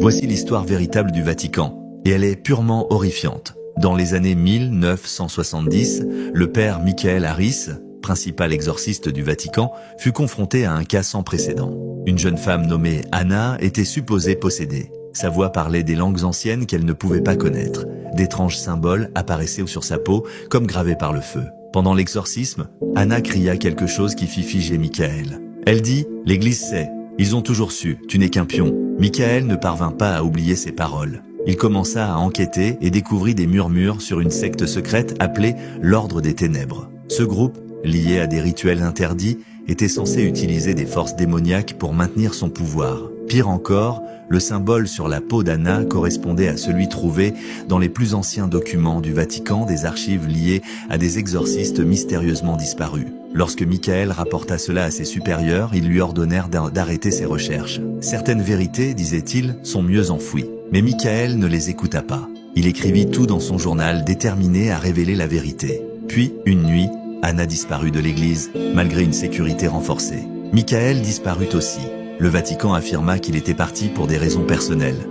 Voici l'histoire véritable du Vatican, et elle est purement horrifiante. Dans les années 1970, le père Michael Harris, principal exorciste du Vatican, fut confronté à un cas sans précédent. Une jeune femme nommée Anna était supposée possédée. Sa voix parlait des langues anciennes qu'elle ne pouvait pas connaître. D'étranges symboles apparaissaient sur sa peau, comme gravés par le feu. Pendant l'exorcisme, Anna cria quelque chose qui fit figer Michael. Elle dit « L'Église sait, ils ont toujours su, tu n'es qu'un pion ». Michael ne parvint pas à oublier ces paroles. Il commença à enquêter et découvrit des murmures sur une secte secrète appelée l'Ordre des Ténèbres. Ce groupe, lié à des rituels interdits, était censé utiliser des forces démoniaques pour maintenir son pouvoir. Pire encore, le symbole sur la peau d'Anna correspondait à celui trouvé dans les plus anciens documents du Vatican des archives liées à des exorcistes mystérieusement disparus. Lorsque Michael rapporta cela à ses supérieurs, ils lui ordonnèrent d'arrêter ses recherches. Certaines vérités, disait-il, sont mieux enfouies. Mais Michael ne les écouta pas. Il écrivit tout dans son journal, déterminé à révéler la vérité. Puis, une nuit, Anna disparut de l'église, malgré une sécurité renforcée. Michael disparut aussi. Le Vatican affirma qu'il était parti pour des raisons personnelles.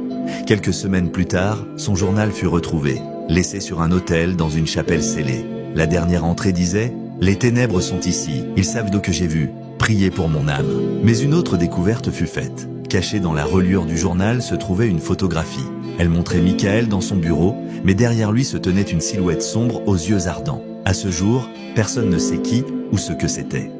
Quelques semaines plus tard, son journal fut retrouvé, laissé sur un autel dans une chapelle scellée. La dernière entrée disait « Les ténèbres sont ici, ils savent d'où que j'ai vu, priez pour mon âme ». Mais une autre découverte fut faite. Cachée dans la reliure du journal se trouvait une photographie. Elle montrait Michael dans son bureau, mais derrière lui se tenait une silhouette sombre aux yeux ardents. À ce jour, personne ne sait qui ou ce que c'était.